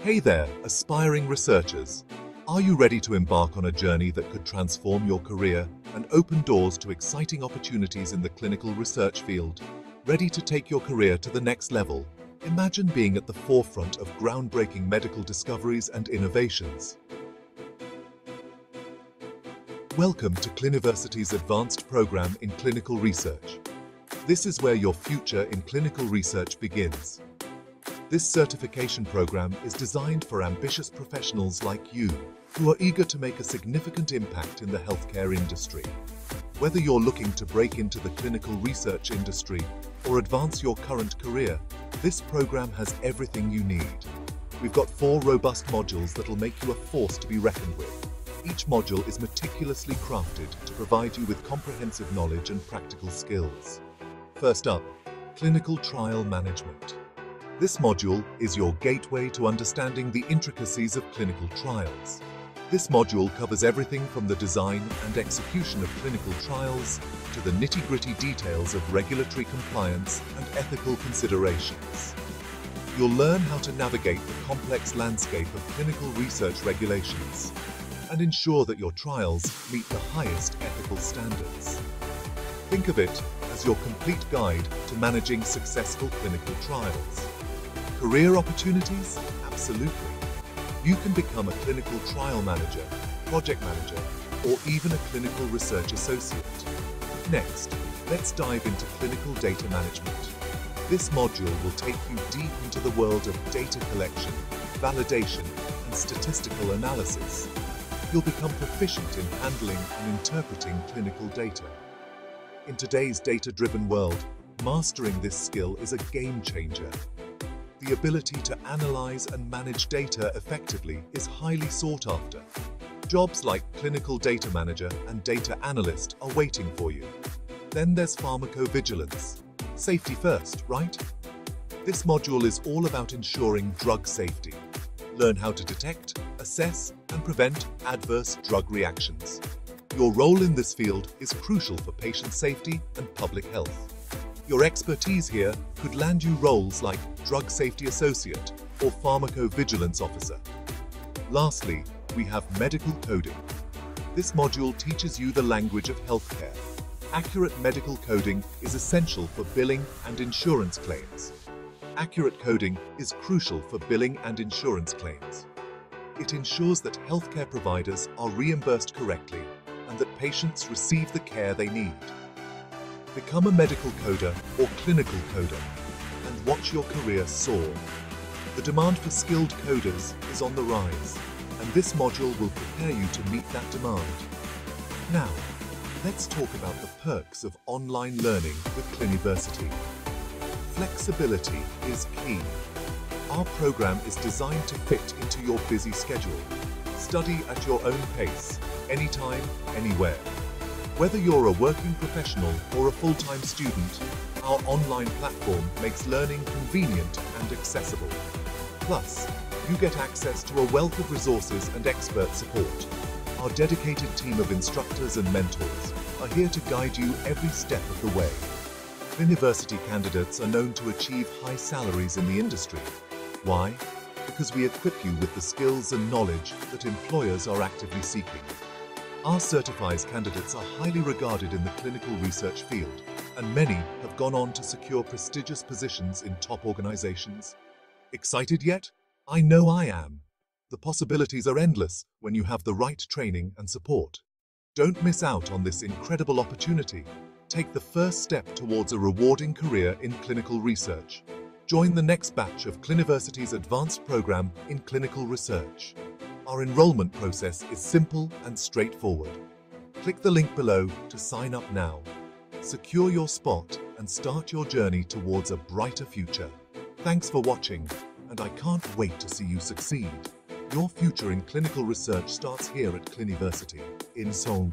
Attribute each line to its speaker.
Speaker 1: Hey there, aspiring researchers. Are you ready to embark on a journey that could transform your career and open doors to exciting opportunities in the clinical research field? Ready to take your career to the next level? Imagine being at the forefront of groundbreaking medical discoveries and innovations. Welcome to Cliniversity's Advanced Program in Clinical Research. This is where your future in clinical research begins. This certification program is designed for ambitious professionals like you, who are eager to make a significant impact in the healthcare industry. Whether you're looking to break into the clinical research industry or advance your current career, this program has everything you need. We've got 4 robust modules that'll make you a force to be reckoned with. Each module is meticulously crafted to provide you with comprehensive knowledge and practical skills. First up, Clinical Trial Management. This module is your gateway to understanding the intricacies of clinical trials. This module covers everything from the design and execution of clinical trials to the nitty-gritty details of regulatory compliance and ethical considerations. You'll learn how to navigate the complex landscape of clinical research regulations and ensure that your trials meet the highest ethical standards. Think of it as your complete guide to managing successful clinical trials. Career opportunities? Absolutely. You can become a clinical trial manager, project manager, or even a clinical research associate. Next, let's dive into clinical data management. This module will take you deep into the world of data collection, validation, and statistical analysis. You'll become proficient in handling and interpreting clinical data. In today's data-driven world, mastering this skill is a game changer. The ability to analyze and manage data effectively is highly sought after. Jobs like clinical data manager and data analyst are waiting for you. Then there's pharmacovigilance. Safety first, right? This module is all about ensuring drug safety. Learn how to detect, assess, and prevent adverse drug reactions. Your role in this field is crucial for patient safety and public health. Your expertise here could land you roles like Drug Safety Associate or Pharmacovigilance Officer. Lastly, we have Medical Coding. This module teaches you the language of healthcare. Accurate medical coding is essential for billing and insurance claims. Accurate coding is crucial for billing and insurance claims. It ensures that healthcare providers are reimbursed correctly and that patients receive the care they need. Become a medical coder or clinical coder and watch your career soar. The demand for skilled coders is on the rise, and this module will prepare you to meet that demand. Now, let's talk about the perks of online learning with Cliniversity. Flexibility is key. Our program is designed to fit into your busy schedule. Study at your own pace, anytime, anywhere. Whether you're a working professional or a full-time student, our online platform makes learning convenient and accessible. Plus, you get access to a wealth of resources and expert support. Our dedicated team of instructors and mentors are here to guide you every step of the way. Cliniversity candidates are known to achieve high salaries in the industry. Why? Because we equip you with the skills and knowledge that employers are actively seeking. Our certified candidates are highly regarded in the clinical research field, and many have gone on to secure prestigious positions in top organizations. Excited yet? I know I am. The possibilities are endless when you have the right training and support. Don't miss out on this incredible opportunity. Take the first step towards a rewarding career in clinical research. Join the next batch of Cliniversity's Advanced Program in Clinical Research. Our enrollment process is simple and straightforward. Click the link below to sign up now. Secure your spot and start your journey towards a brighter future. Thanks for watching, and I can't wait to see you succeed. Your future in clinical research starts here at Cliniversity in Seoul.